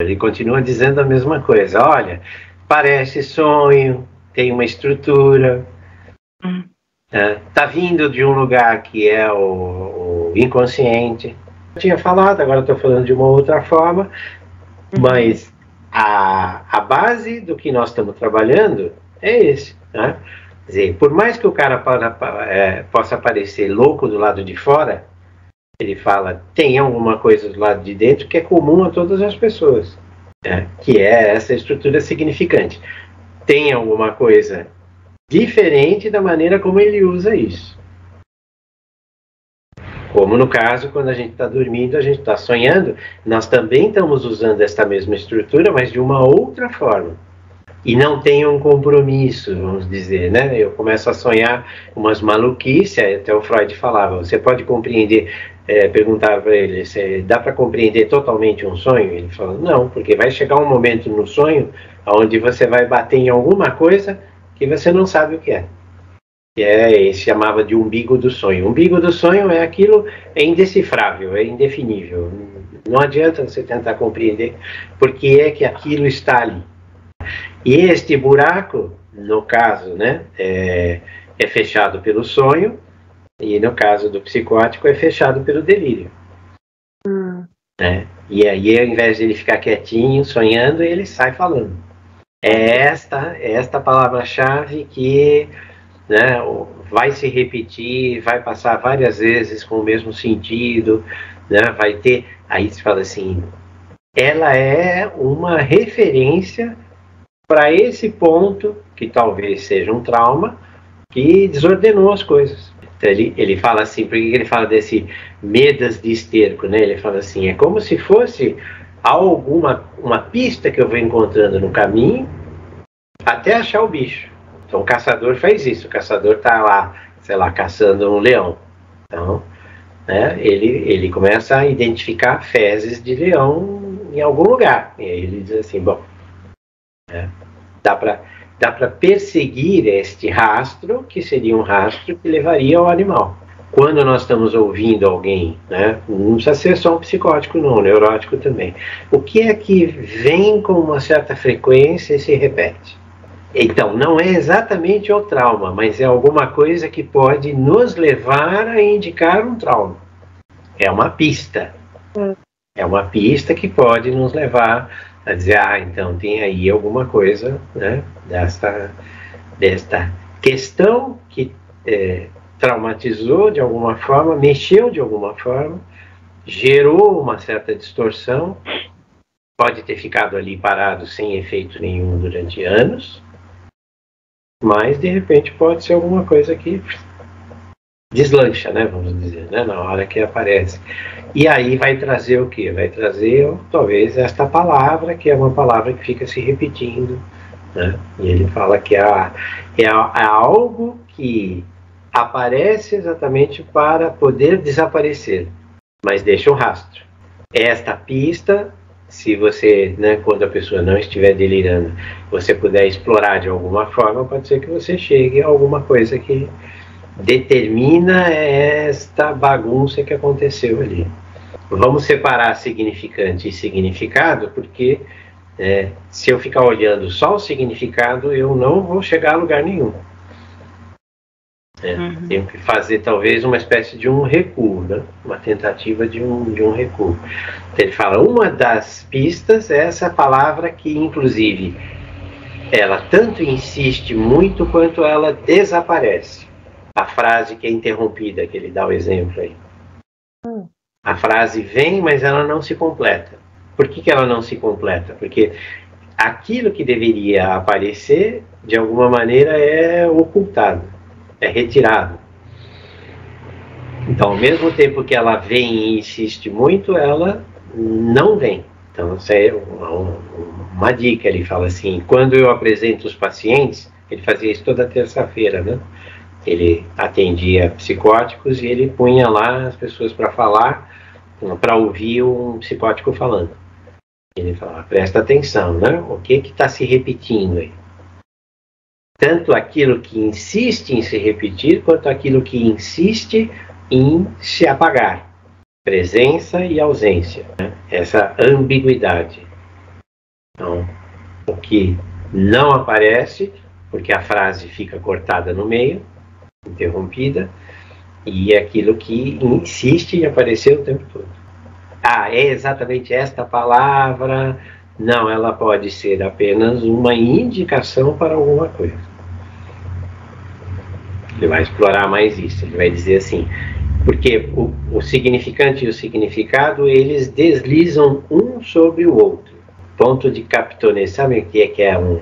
ele continua dizendo a mesma coisa. Olha, parece sonho, tem uma estrutura, tá vindo de um lugar que é o inconsciente. Eu tinha falado, agora estou falando de uma outra forma, mas a base do que nós estamos trabalhando é esse, né? Quer dizer, por mais que o cara possa parecer louco do lado de fora, ele fala, tem alguma coisa do lado de dentro que é comum a todas as pessoas, né? Que é essa estrutura significante. Tem alguma coisa diferente da maneira como ele usa isso. Como no caso, quando a gente está dormindo, a gente está sonhando, nós também estamos usando esta mesma estrutura, mas de uma outra forma. E não tem um compromisso, vamos dizer, né? Eu começo a sonhar umas maluquices, até o Freud falava, você pode compreender, perguntava para ele, dá para compreender totalmente um sonho? Ele falou, não, porque vai chegar um momento no sonho onde você vai bater em alguma coisa que você não sabe o que é. Ele chamava de umbigo do sonho. O umbigo do sonho é aquilo, é indecifrável, é indefinível. Não adianta você tentar compreender porque é que aquilo está ali. E este buraco, no caso, né, é fechado pelo sonho, e no caso do psicótico é fechado pelo delírio. Né? E aí, ao invés de ele ficar quietinho, sonhando, ele sai falando. É esta palavra-chave que, né, vai se repetir, vai passar várias vezes com o mesmo sentido, né, vai ter, aí se fala assim, ela é uma referência para esse ponto, que talvez seja um trauma, que desordenou as coisas. Então ele fala assim, por que ele fala desse medas de esterco, né? Ele fala assim, é como se fosse uma pista que eu vou encontrando no caminho, até achar o bicho. Então o caçador faz isso, o caçador está lá, sei lá, caçando um leão. Então, né, ele começa a identificar fezes de leão em algum lugar. E aí ele diz assim, bom, dá para perseguir este rastro, que seria um rastro que levaria ao animal. Quando nós estamos ouvindo alguém, né, não precisa ser só um psicótico não, um neurótico também. O que é que vem com uma certa frequência e se repete? Então, não é exatamente o trauma, mas é alguma coisa que pode nos levar a indicar um trauma. É uma pista. É uma pista que pode nos levar a dizer, então tem aí alguma coisa, né, desta questão que traumatizou de alguma forma, mexeu de alguma forma, gerou uma certa distorção, pode ter ficado ali parado sem efeito nenhum durante anos, mas de repente pode ser alguma coisa que deslancha, né, vamos dizer, né, na hora que aparece. E aí vai trazer o quê? Vai trazer talvez esta palavra, que é uma palavra que fica se repetindo, né? E ele fala que é algo que aparece exatamente para poder desaparecer, mas deixa um rastro. Esta pista, se você, né, quando a pessoa não estiver delirando, você puder explorar de alguma forma, pode ser que você chegue a alguma coisa que determina esta bagunça que aconteceu ali. Vamos separar significante e significado, porque se eu ficar olhando só o significado, eu não vou chegar a lugar nenhum. Tenho que fazer talvez uma espécie de um recuo, né? Uma tentativa de um recuo. Então, ele fala, uma das pistas é essa palavra que, inclusive, ela tanto insiste muito quanto ela desaparece. A frase que é interrompida, que ele dá o exemplo aí. A frase vem, mas ela não se completa. Por que ela não se completa? Porque aquilo que deveria aparecer, de alguma maneira, é ocultado, é retirado. Então, ao mesmo tempo que ela vem e insiste muito, ela não vem. Então, essa é uma dica. Ele fala assim, quando eu apresento os pacientes, ele fazia isso toda terça-feira, né? Ele atendia psicóticos e ele punha lá as pessoas para falar, para ouvir um psicótico falando. Ele falava, presta atenção, né? O que está se repetindo aí? Tanto aquilo que insiste em se repetir, quanto aquilo que insiste em se apagar. Presença e ausência, né? Essa ambiguidade. Então, o que não aparece, porque a frase fica cortada no meio, interrompida, e é aquilo que insiste em aparecer o tempo todo. Ah, é exatamente esta palavra? Não, ela pode ser apenas uma indicação para alguma coisa. Ele vai explorar mais isso, ele vai dizer assim, porque o significante e o significado, eles deslizam um sobre o outro. Ponto de captonê, sabe o que é um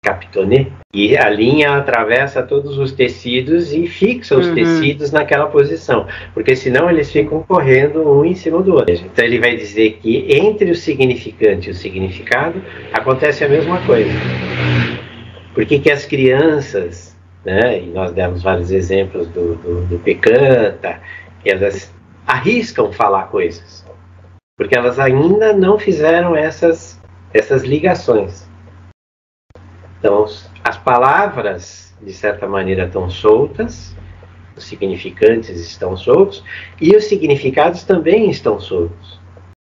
captonê? E a linha atravessa todos os tecidos e fixa os tecidos naquela posição, porque senão eles ficam correndo um em cima do outro. Então ele vai dizer que entre o significante e o significado acontece a mesma coisa. Por que as crianças, né, e nós demos vários exemplos do Pecanta, elas arriscam falar coisas, porque elas ainda não fizeram essas ligações. Então, as palavras, de certa maneira, estão soltas, os significantes estão soltos, e os significados também estão soltos.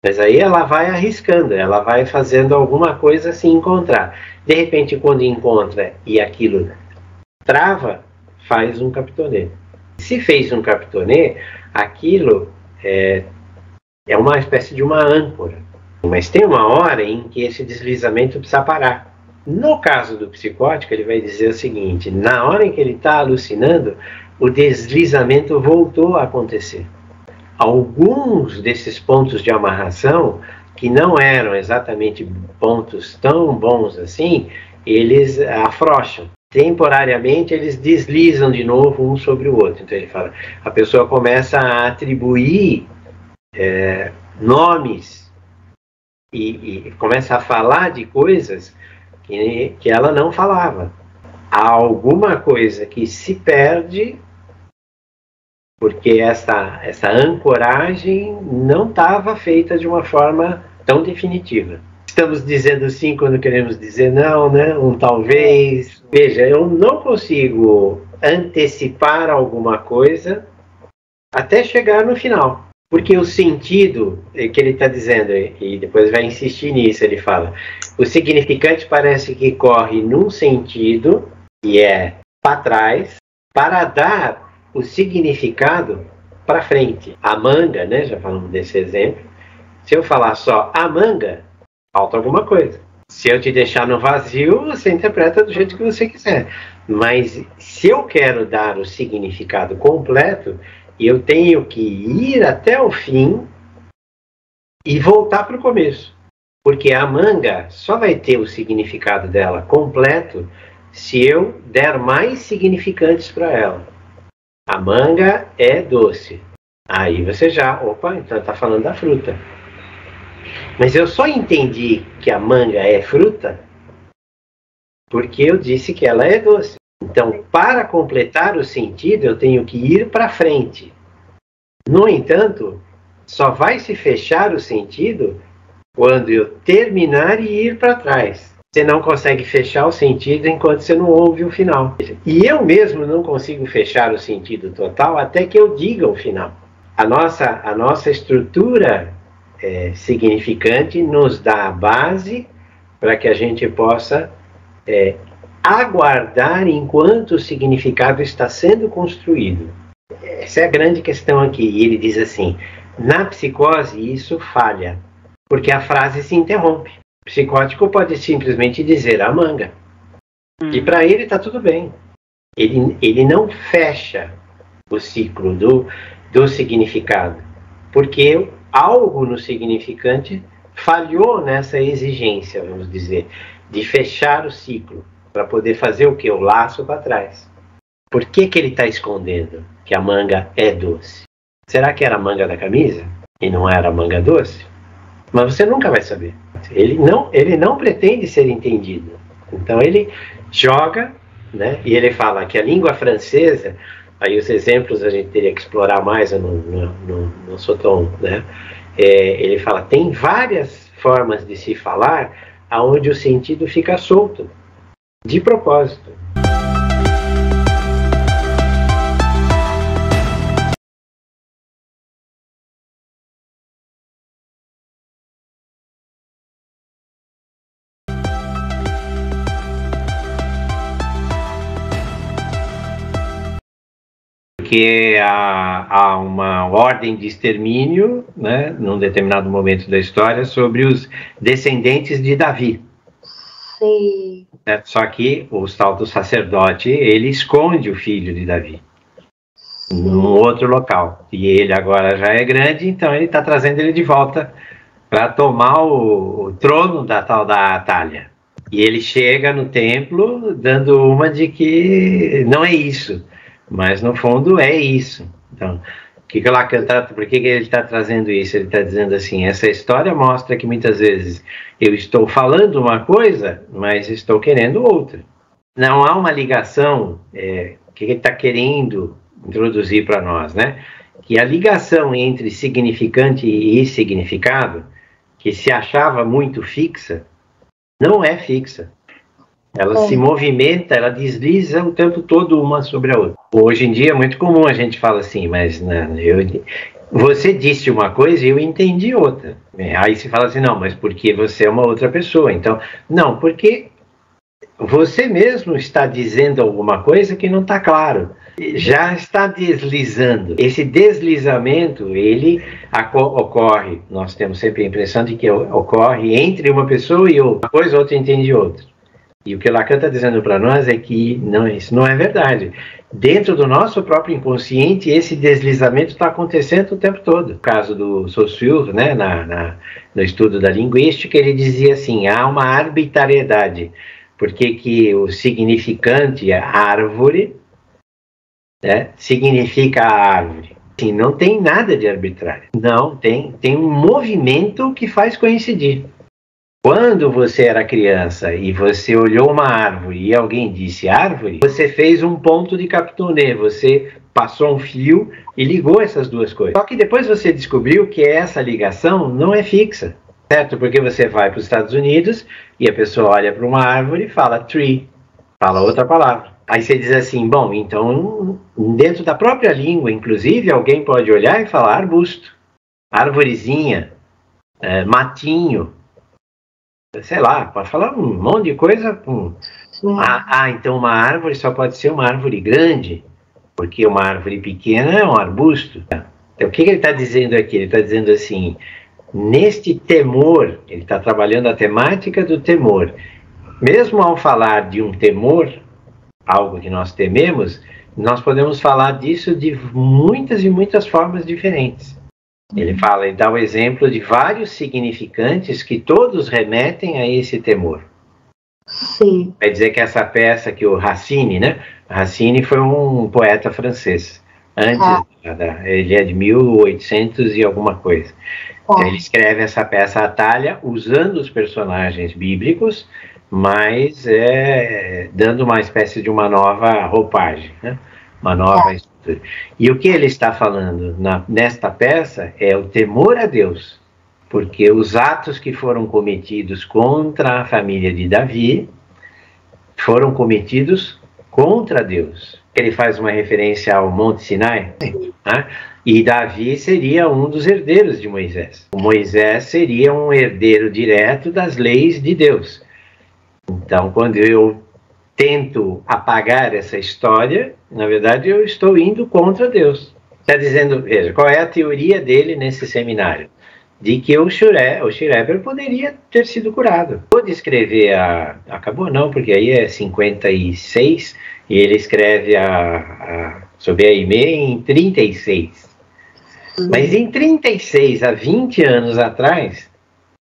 Mas aí ela vai arriscando, ela vai fazendo alguma coisa se encontrar. De repente, quando encontra e aquilo trava, faz um captonê. Se fez um captonê, aquilo é uma espécie de uma âncora. Mas tem uma hora em que esse deslizamento precisa parar. No caso do psicótico, ele vai dizer o seguinte: na hora em que ele está alucinando, o deslizamento voltou a acontecer. Alguns desses pontos de amarração, que não eram exatamente pontos tão bons assim, eles afrouxam. Temporariamente, eles deslizam de novo um sobre o outro. Então ele fala, a pessoa começa a atribuir nomes e começa a falar de coisas que ela não falava. Há alguma coisa que se perde porque essa ancoragem não estava feita de uma forma tão definitiva. Estamos dizendo sim quando queremos dizer não, né? Um talvez. Veja, eu não consigo antecipar alguma coisa até chegar no final. Porque o sentido que ele está dizendo, e depois vai insistir nisso, ele fala, o significante parece que corre num sentido, que é para trás, para dar o significado para frente. A manga, né, já falamos desse exemplo, se eu falar só a manga, falta alguma coisa. Se eu te deixar no vazio, você interpreta do jeito que você quiser. Mas se eu quero dar o significado completo, eu tenho que ir até o fim e voltar para o começo. Porque a manga só vai ter o significado dela completo se eu der mais significantes para ela. A manga é doce. Aí você já, então está falando da fruta. Mas eu só entendi que a manga é fruta porque eu disse que ela é doce. Então, para completar o sentido, eu tenho que ir para frente. No entanto, só vai se fechar o sentido quando eu terminar e ir para trás. Você não consegue fechar o sentido enquanto você não ouve o final. E eu mesmo não consigo fechar o sentido total até que eu diga o final. A nossa estrutura significante nos dá a base para que a gente possa aguardar enquanto o significado está sendo construído. Essa é a grande questão aqui. E ele diz assim, na psicose isso falha, porque a frase se interrompe. O psicótico pode simplesmente dizer a manga. E para ele está tudo bem. Ele não fecha o ciclo do significado, porque algo no significante falhou nessa exigência, vamos dizer, de fechar o ciclo, para poder fazer o quê? O laço para trás. Por que ele está escondendo que a manga é doce? Será que era a manga da camisa e não era a manga doce? Mas você nunca vai saber. Ele não pretende ser entendido. Então ele joga, né? E ele fala que a língua francesa, aí os exemplos a gente teria que explorar mais, eu não sou tão, né? Ele fala, tem várias formas de se falar onde o sentido fica solto, de propósito. porque há uma ordem de extermínio, né, num determinado momento da história, sobre os descendentes de Davi. Sim. Só que o tal do sacerdote, ele esconde o filho de Davi num outro local. E ele agora já é grande, então ele está trazendo ele de volta para tomar o trono da tal da Atália. E ele chega no templo dando uma de que não é isso, mas no fundo é isso. Então, por que ele está trazendo isso? Ele está dizendo assim, essa história mostra que muitas vezes eu estou falando uma coisa, mas estou querendo outra. Não há uma ligação, que ele está querendo introduzir para nós, né? Que a ligação entre significante e significado, que se achava muito fixa, não é fixa. Ela se movimenta, ela desliza o tempo todo uma sobre a outra. Hoje em dia é muito comum a gente falar assim, mas você disse uma coisa e eu entendi outra. Aí se fala assim, não, mas porque você é uma outra pessoa. Então, não, porque você mesmo está dizendo alguma coisa que não está claro. Já está deslizando. Esse deslizamento, ele ocorre, nós temos sempre a impressão de que ocorre entre uma pessoa e outra. Uma coisa, outra entende outra. E o que Lacan está dizendo para nós é que isso não é verdade. Dentro do nosso próprio inconsciente, esse deslizamento está acontecendo o tempo todo. No caso do Saussure, né, no estudo da linguística, ele dizia assim, há uma arbitrariedade. Porque que o significante é árvore, né, significa árvore. Assim, não tem nada de arbitrário. Não, tem um movimento que faz coincidir. Quando você era criança e você olhou uma árvore e alguém disse árvore, você fez um ponto de Capitonnet, você passou um fio e ligou essas duas coisas. Só que depois você descobriu que essa ligação não é fixa, certo? Porque você vai para os Estados Unidos e a pessoa olha para uma árvore e fala tree, fala outra palavra. Aí você diz assim, bom, então dentro da própria língua, inclusive, alguém pode olhar e falar arbusto, arvorezinha, matinho, sei lá, pode falar um monte de coisa. Então uma árvore só pode ser uma árvore grande, porque uma árvore pequena é um arbusto. Então o que ele está dizendo aqui? Ele está dizendo assim, neste temor, ele está trabalhando a temática do temor. Mesmo ao falar de um temor, algo que nós tememos, nós podemos falar disso de muitas e muitas formas diferentes. Ele dá o exemplo de vários significantes que todos remetem a esse temor. Sim. Quer dizer que essa peça que o Racine, né? Racine foi um poeta francês. Ele é de 1800 e alguma coisa. Então, ele escreve essa peça Atalha usando os personagens bíblicos, mas dando uma espécie de uma nova roupagem, né? Uma nova estrutura. E o que ele está falando nesta peça é o temor a Deus, porque os atos que foram cometidos contra a família de Davi foram cometidos contra Deus. Ele faz uma referência ao Monte Sinai, né? E Davi seria um dos herdeiros de Moisés. O Moisés seria um herdeiro direto das leis de Deus. Então, quando eu tento apagar essa história, na verdade eu estou indo contra Deus. Está dizendo, veja, qual é a teoria dele nesse seminário? De que o Schreiber poderia ter sido curado. Vou descrever acabou não, porque aí é 56, e ele escreve sobre a Aimé em 36. Mas em 36, há 20 anos atrás,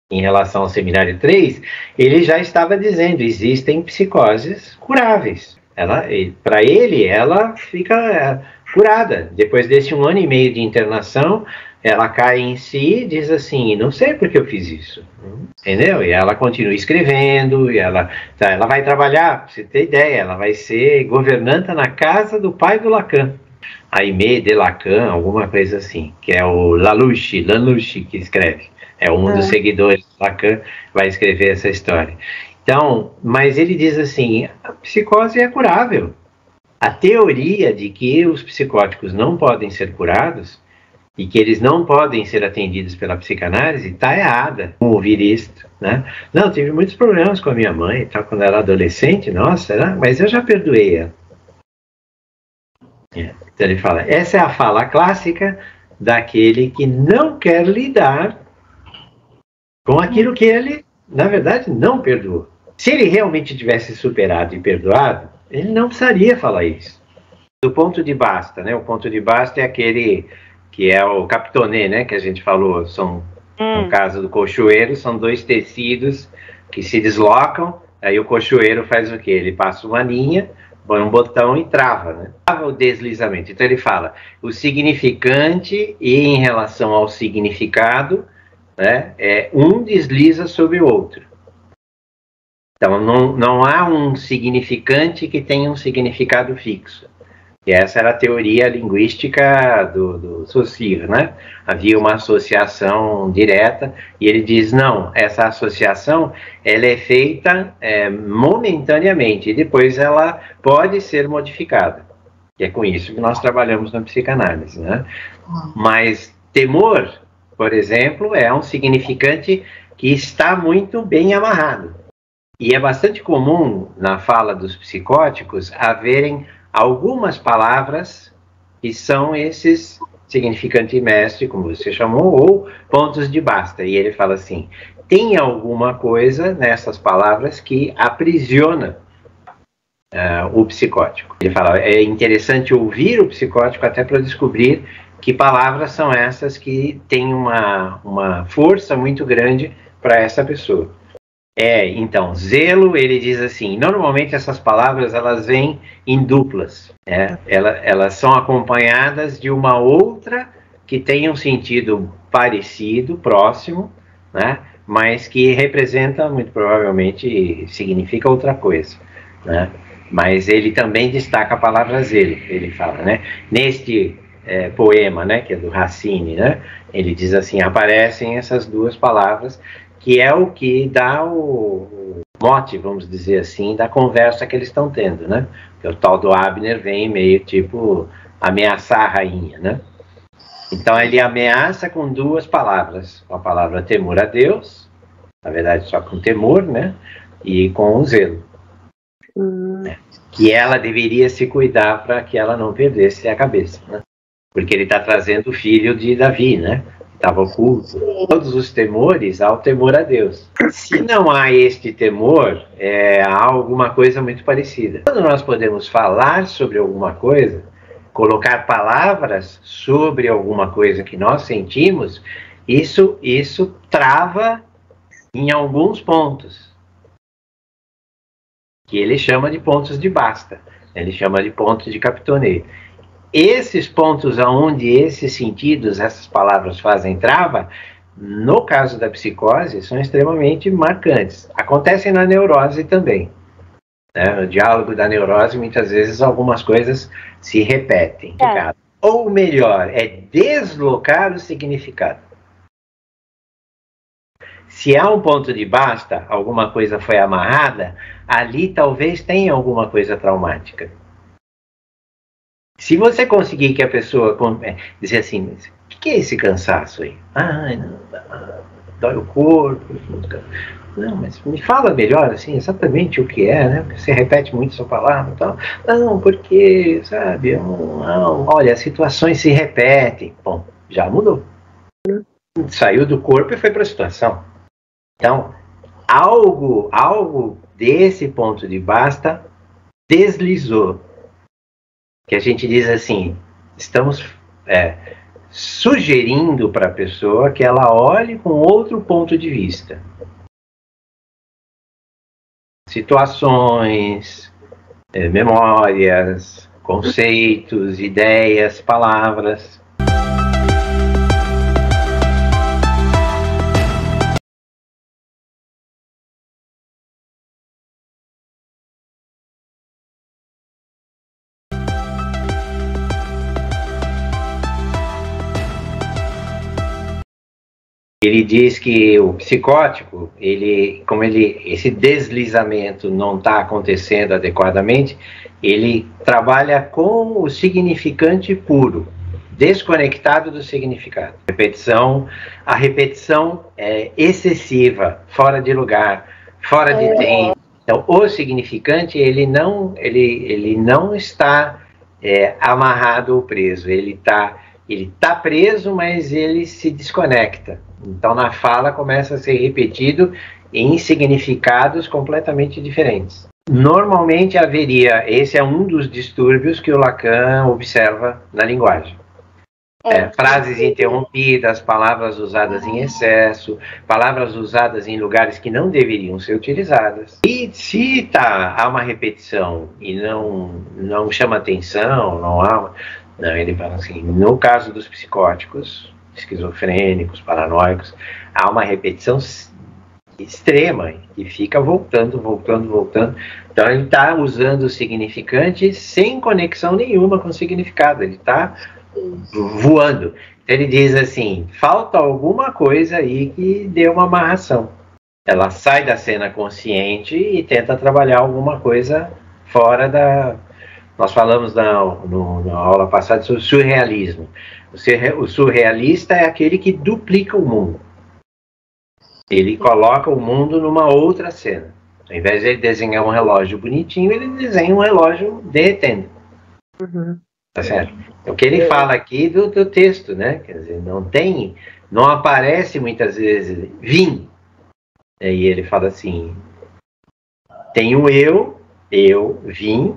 em relação ao seminário 3, ele já estava dizendo, existem psicoses curáveis. Para ele, ela fica curada. Depois desse 1 ano e meio de internação, ela cai em si e diz assim, não sei por que eu fiz isso. Entendeu? E ela continua escrevendo, e ela vai trabalhar, pra você ter ideia, ela vai ser governanta na casa do pai do Lacan. Aimé de Lacan, alguma coisa assim, que é o Lalouche que escreve. É um dos seguidores do Lacan, vai escrever essa história. Então, mas ele diz assim, a psicose é curável. A teoria de que os psicóticos não podem ser curados e que eles não podem ser atendidos pela psicanálise está errada. Ouvir isto, né? Não, tive muitos problemas com a minha mãe, tá? Quando ela era adolescente, nossa, mas eu já perdoei ela. Então ele fala, essa é a fala clássica daquele que não quer lidar com aquilo que ele, na verdade, não perdoou. Se ele realmente tivesse superado e perdoado, ele não precisaria falar isso. Do ponto de basta, né? O ponto de basta é aquele que é o capitonê, né? Que a gente falou, no caso do cochoeiro, são dois tecidos que se deslocam, aí o cochoeiro faz o quê? Ele passa uma linha, põe um botão e trava, né? Trava o deslizamento. Então ele fala, o significante e em relação ao significado, né? Um desliza sobre o outro. Então não há um significante que tenha um significado fixo. E essa era a teoria linguística do Saussure, né? Havia uma associação direta, e ele diz, não, essa associação ela é feita momentaneamente, e depois ela pode ser modificada. E é com isso que nós trabalhamos na psicanálise, né? Mas temor, por exemplo, é um significante que está muito bem amarrado. E é bastante comum, na fala dos psicóticos, haverem algumas palavras que são esses significante mestre, como você chamou, ou pontos de basta. E ele fala assim, tem alguma coisa nessas palavras que aprisiona o psicótico. Ele fala, é interessante ouvir o psicótico até para descobrir que palavras são essas que têm uma força muito grande para essa pessoa. Então, zelo, ele diz assim, normalmente essas palavras elas vêm em duplas, né? Elas são acompanhadas de uma outra que tem um sentido parecido, próximo, né? Mas que representa, muito provavelmente, significa outra coisa, né? Mas ele também destaca a palavra zelo, ele fala, né? Neste poema, né, que é do Racine, né? Ele diz assim, aparecem essas duas palavras, que é o que dá o mote, vamos dizer assim, da conversa que eles estão tendo, né? Porque o tal do Abner vem meio tipo ameaçar a rainha, né? Então ele ameaça com duas palavras, com a palavra temor a Deus, na verdade só com temor, né? E com o zelo. Né? Que ela deveria se cuidar para que ela não perdesse a cabeça, né? Porque ele está trazendo o filho de Davi, né? Estava oculto. Todos os temores, há o temor a Deus. Se não há este temor, há alguma coisa muito parecida. Quando nós podemos falar sobre alguma coisa, colocar palavras sobre alguma coisa que nós sentimos, isso trava em alguns pontos, que ele chama de pontos de basta, ele chama de pontos de Capitonnet. Esses pontos onde esses sentidos, essas palavras fazem trava, no caso da psicose, são extremamente marcantes. Acontecem na neurose também. Né? No diálogo da neurose, muitas vezes, algumas coisas se repetem. Ou melhor, é deslocar o significado. Se há um ponto de basta, alguma coisa foi amarrada, ali talvez tenha alguma coisa traumática. Se você conseguir que a pessoa dizer assim, o que é esse cansaço aí? Dói o corpo. Não, mas me fala melhor, assim, exatamente o que é, né? Porque você repete muito sua palavra e tal. Não, porque, sabe, olha, as situações se repetem. Bom, já mudou. Saiu do corpo e foi para a situação. Então, algo desse ponto de basta deslizou. Que a gente diz assim, estamos sugerindo para a pessoa que ela olhe com outro ponto de vista. Situações, memórias, conceitos, ideias, palavras. Ele diz que o psicótico, esse deslizamento não está acontecendo adequadamente, ele trabalha com o significante puro, desconectado do significado. A repetição é excessiva, fora de lugar, fora de tempo. Então, o significante, ele não está amarrado ou preso. Ele tá preso, mas ele se desconecta. Então, na fala, começa a ser repetido em significados completamente diferentes. Normalmente esse é um dos distúrbios que o Lacan observa na linguagem. Frases interrompidas, palavras usadas em excesso, palavras usadas em lugares que não deveriam ser utilizadas. E se há uma repetição e não chama atenção, não, ele fala assim, no caso dos psicóticos, esquizofrênicos, paranoicos, há uma repetição extrema que fica voltando. Então ele está usando o significante sem conexão nenhuma com o significado, ele está voando. Ele diz assim, falta alguma coisa aí que dê uma amarração. Ela sai da cena consciente e tenta trabalhar alguma coisa fora da... Nós falamos na aula passada sobre o surrealismo. O surrealista é aquele que duplica o mundo. Ele coloca o mundo numa outra cena. Ao invés de ele desenhar um relógio bonitinho, ele desenha um relógio derretendo. Tá certo? O que ele fala aqui do texto, né? Quer dizer, não aparece muitas vezes vim. E ele fala assim, tem um eu vim,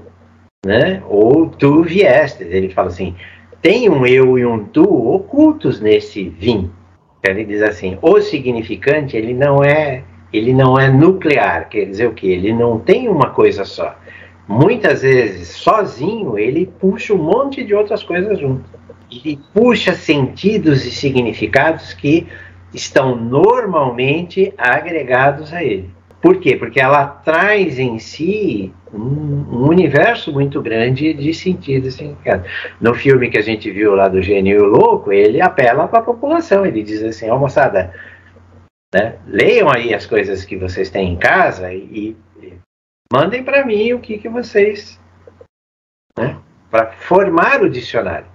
né? Ou tu vieste. Ele fala assim, tem um eu e um tu ocultos nesse vim. Ele diz assim, o significante ele não é nuclear, quer dizer o quê? Ele não tem uma coisa só. Muitas vezes, sozinho, ele puxa um monte de outras coisas junto. Ele puxa sentidos e significados que estão normalmente agregados a ele. Por quê? Porque ela traz em si um universo muito grande de sentidos e significados. No filme que a gente viu lá do Gênio e o Louco, ele apela para a população. Ele diz assim, ó moçada, né, leiam aí as coisas que vocês têm em casa e mandem para mim o que vocês... Né, para formar o dicionário.